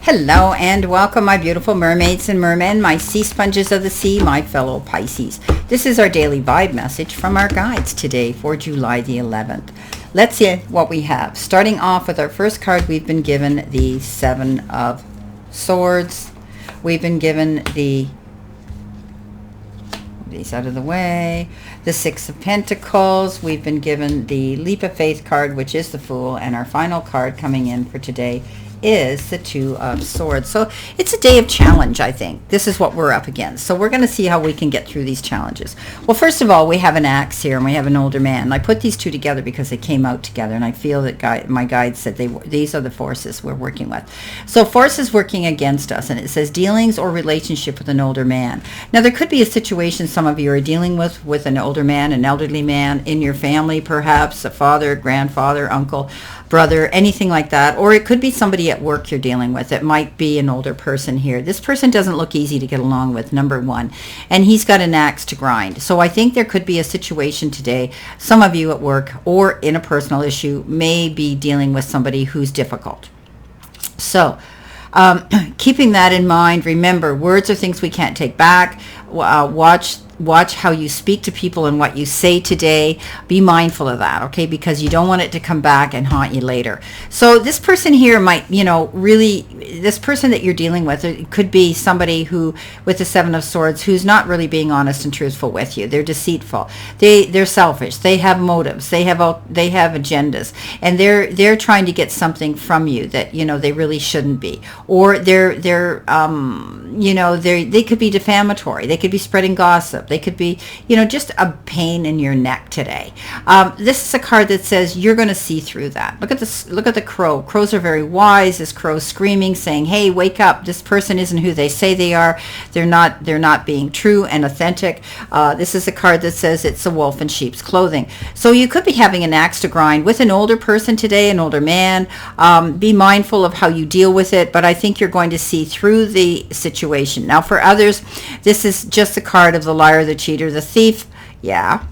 Hello and welcome, my beautiful mermaids and mermen, my sea sponges of the sea, my fellow Pisces. This is our daily vibe message from our guides today for July the 11th. Let's see what we have. Starting off with our first card, we've been given the Seven of Swords. We've been given these out of the way, the Six of Pentacles. We've been given the Leap of Faith card, which is the Fool, and our final card coming in for today is the Two of Swords. So it's a day of challenge, I think. This is what we're up against. So we're going to see how we can get through these challenges. Well, first of all, we have an axe here and we have an older man. And I put these two together because they came out together, and I feel that my guide said these are the forces we're working with. So forces working against us, and it says dealings or relationship with an older man. Now, there could be a situation some of you are dealing with an older man, an elderly man in your family, perhaps a father, grandfather, uncle, brother, anything like that. Or it could be somebody at work you're dealing with. It might be an older person here. This person doesn't look easy to get along with, number one, and he's got an axe to grind. So I think there could be a situation today, some of you at work or in a personal issue may be dealing with somebody who's difficult. So keeping that in mind, remember, words are things we can't take back. Watch how you speak to people and what you say today. Be mindful of that, okay? Because you don't want it to come back and haunt you later. So this person here might, this person that you're dealing with, it could be somebody who, with the Seven of Swords, who's not really being honest and truthful with you. They're deceitful. They're selfish. They have motives. They have agendas, and they're trying to get something from you that they really shouldn't be. Or they could be defamatory. They could be spreading gossip. They could be, just a pain in your neck today. This is a card that says you're going to see through that. Look at this. Look at the crow. Crows are very wise. This crow screaming, saying, "Hey, wake up! This person isn't who they say they are. They're not being true and authentic." This is a card that says it's a wolf in sheep's clothing. So you could be having an axe to grind with an older person today, an older man. Be mindful of how you deal with it, but I think you're going to see through the situation. Now, for others, this is just a card of the liar, the cheater, the thief. Yeah.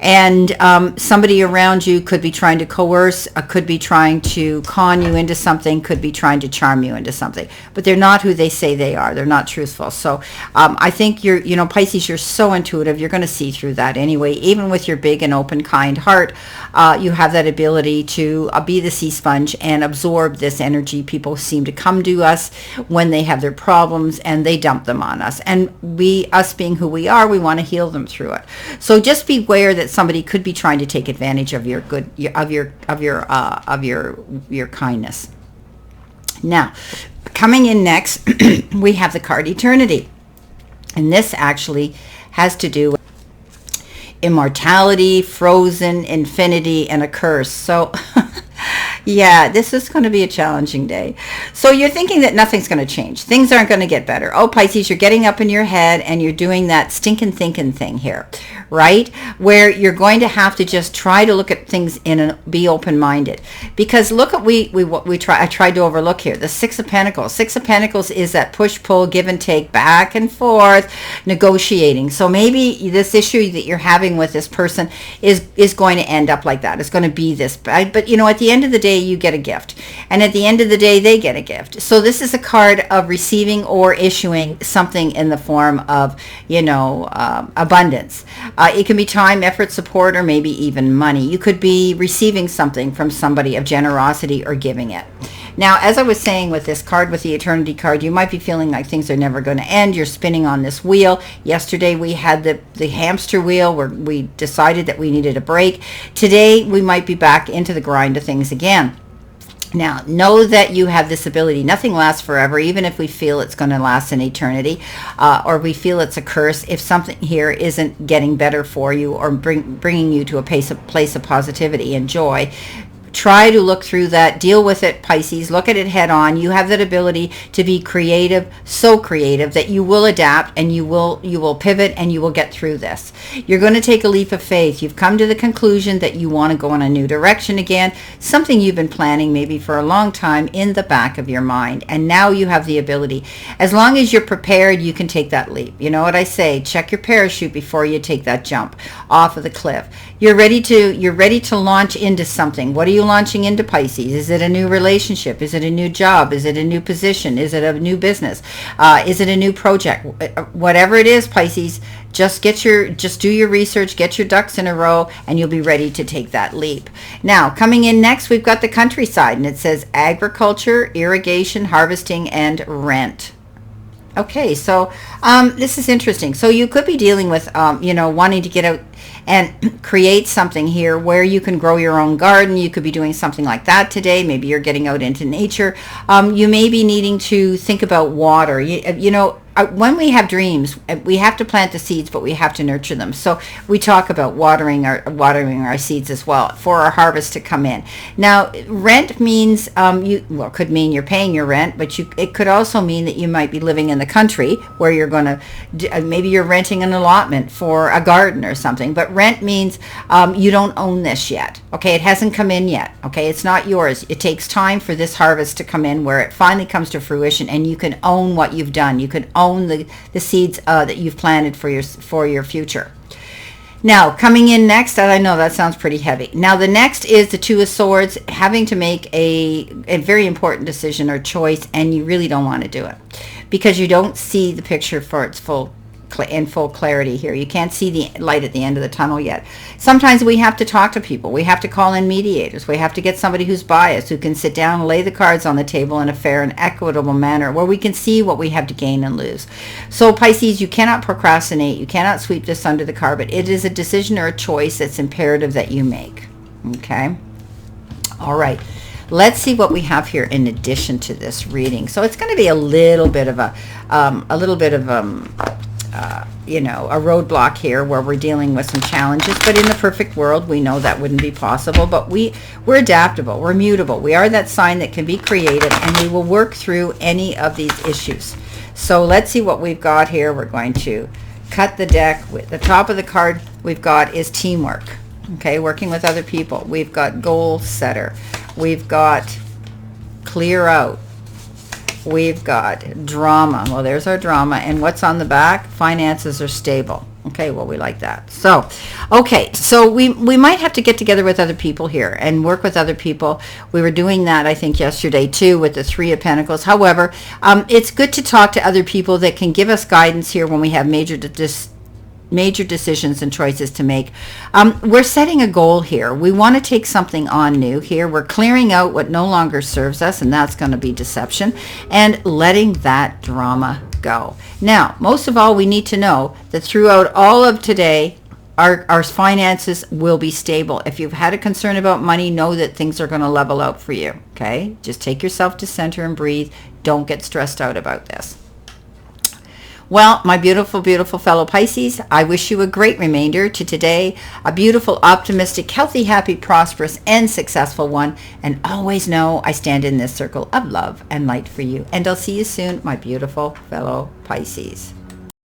And somebody around you could be trying to coerce, could be trying to con you into something, could be trying to charm you into something. But they're not who they say they are. They're not truthful. So I think Pisces, you're so intuitive. You're going to see through that anyway. Even with your big and open, kind heart, you have that ability to be the sea sponge and absorb this energy. People seem to come to us when they have their problems and they dump them on us. And us being who we are, we want to heal them through it. So just beware that somebody could be trying to take advantage of your your kindness. Now, coming in next, we have the card Eternity, and this actually has to do with immortality, frozen, infinity, and a curse. So yeah, this is going to be a challenging day. So you're thinking that nothing's going to change. Things aren't going to get better. Oh, Pisces, you're getting up in your head and you're doing that stinking thinking thing here, right? Where you're going to have to just try to look at things be open-minded. Because look at I tried to overlook here. The Six of Pentacles. Six of Pentacles is that push-pull, give and take, back and forth, negotiating. So maybe this issue that you're having with this person is going to end up like that. It's going to be this. But at the end of the day, you get a gift, and at the end of the day they get a gift. So this is a card of receiving or issuing something in the form of abundance. It can be time, effort, support, or maybe even money. You could be receiving something from somebody of generosity or giving it. Now, as I was saying with this card, with the Eternity card, you might be feeling like things are never going to end. You're spinning on this wheel. Yesterday we had the hamster wheel where we decided that we needed a break. Today we might be back into the grind of things again. Now, know that you have this ability. Nothing lasts forever, even if we feel it's going to last an eternity, or we feel it's a curse. If something here isn't getting better for you or bringing you to a place of positivity and joy, try to look through that, deal with it, Pisces, look at it head on. You have that ability to be creative, so creative that you will adapt and you will pivot and you will get through this. You're going to take a leap of faith. You've come to the conclusion that you want to go in a new direction again, something you've been planning maybe for a long time in the back of your mind. And now you have the ability. As long as you're prepared, you can take that leap. You know what I say? Check your parachute before you take that jump off of the cliff. You're ready to launch into something. What are you you launching into, Pisces? Is it a new relationship? Is it a new job? Is it a new position? Is it a new business? Is it a new project? Whatever it is, Pisces, just do your research, get your ducks in a row, and you'll be ready to take that leap. Now, coming in next, we've got the countryside, and it says agriculture, irrigation, harvesting, and rent. Okay, so this is interesting. So you could be dealing with, wanting to get out and create something here where you can grow your own garden. You could be doing something like that today. Maybe you're getting out into nature. You may be needing to think about water. When we have dreams, we have to plant the seeds, but we have to nurture them. So we talk about watering our seeds as well for our harvest to come in. Now, rent means could mean you're paying your rent, but it could also mean that you might be living in the country where you're going to maybe you're renting an allotment for a garden or something. But rent means you don't own this yet. Okay, it hasn't come in yet. Okay, it's not yours. It takes time for this harvest to come in where it finally comes to fruition, and you can own what you've done. You can own the seeds that you've planted for your future. Now, coming in next, I know that sounds pretty heavy. Now, the next is the Two of Swords, having to make a very important decision or choice, and you really don't want to do it because you don't see the picture for its full clarity here. You can't see the light at the end of the tunnel yet. Sometimes we have to talk to people. We have to call in mediators. We have to get somebody who's biased, who can sit down and lay the cards on the table in a fair and equitable manner where we can see what we have to gain and lose. So Pisces, you cannot procrastinate. You cannot sweep this under the carpet. It is a decision or a choice that's imperative that you make. Okay? All right. Let's see what we have here in addition to this reading. So it's going to be a little bit of a roadblock here where we're dealing with some challenges, but in the perfect world, we know that wouldn't be possible, but we're adaptable, we're mutable, we are that sign that can be creative, and we will work through any of these issues. So let's see what we've got here. We're going to cut the deck. With the top of the card we've got is teamwork, okay, working with other people. We've got goal setter, we've got clear out, we've got drama. Well, there's our drama. And what's on the back? Finances are stable. Okay, well, we like that. So, okay, so we might have to get together with other people here and work with other people. We were doing that, I think, yesterday, too, with the Three of Pentacles. However, it's good to talk to other people that can give us guidance here when we have major decisions and choices to make. We're setting a goal here. We want to take something on new here. We're clearing out what no longer serves us, and that's going to be deception, and letting that drama go. Now, most of all, we need to know that throughout all of today, our finances will be stable. If you've had a concern about money, know that things are going to level out for you. Okay? Just take yourself to center and breathe. Don't get stressed out about this. Well, my beautiful, beautiful fellow Pisces, I wish you a great remainder to today, a beautiful, optimistic, healthy, happy, prosperous, and successful one. And always know I stand in this circle of love and light for you. And I'll see you soon, my beautiful fellow Pisces.